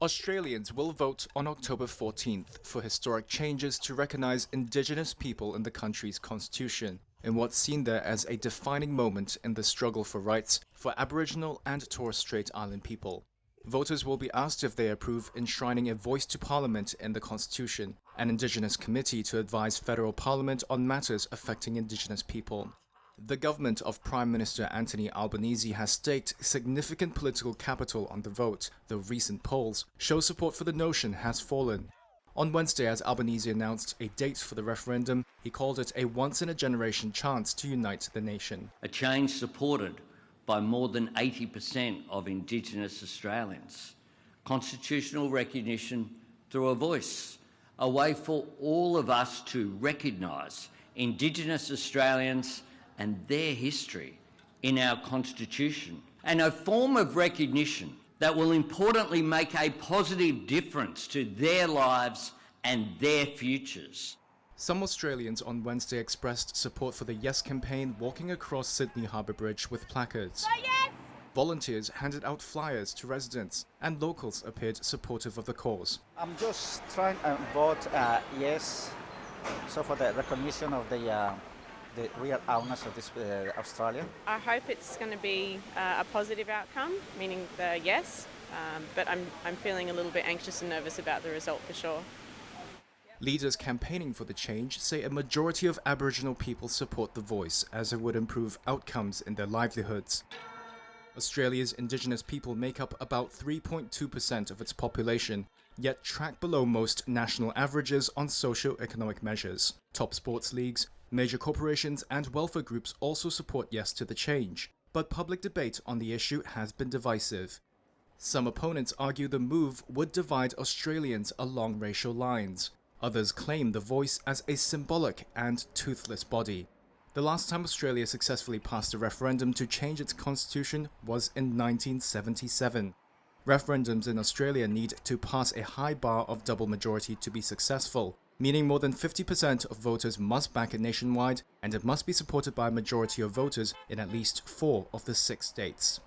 Australians will vote on October 14th for historic changes to recognise Indigenous people in the country's constitution, in what's seen there as a defining moment in the struggle for rights for Aboriginal and Torres Strait Island people. Voters will be asked if they approve enshrining a voice to Parliament in the Constitution, an Indigenous committee to advise federal Parliament on matters affecting Indigenous people. The government of Prime Minister Anthony Albanese has staked significant political capital on the vote, though recent polls show support for the notion has fallen. On Wednesday, as Albanese announced a date for the referendum, he called it a once-in-a-generation chance to unite the nation. A change supported by more than 80% of Indigenous Australians. Constitutional recognition through a voice. A way for all of us to recognise Indigenous Australians and their history in our Constitution, and a form of recognition that will importantly make a positive difference to their lives and their futures. Some Australians on Wednesday expressed support for the Yes campaign, walking across Sydney Harbour Bridge with placards. Yes! Volunteers handed out flyers to residents, and locals appeared supportive of the cause. I'm just trying to vote yes, so for the recognition of the real owners of this Australia. I hope it's going to be a positive outcome, meaning the yes, but I'm feeling a little bit anxious and nervous about the result for sure. Leaders campaigning for the change say a majority of Aboriginal people support the voice, as it would improve outcomes in their livelihoods. Australia's Indigenous people make up about 3.2% of its population, yet track below most national averages on socio-economic measures. Top sports leagues, major corporations and welfare groups also support yes to the change, but public debate on the issue has been divisive. Some opponents argue the move would divide Australians along racial lines. Others claim the voice as a symbolic and toothless body. The last time Australia successfully passed a referendum to change its constitution was in 1977. Referendums in Australia need to pass a high bar of double majority to be successful, meaning more than 50% of voters must back it nationwide, and it must be supported by a majority of voters in at least 4 of the 6 states.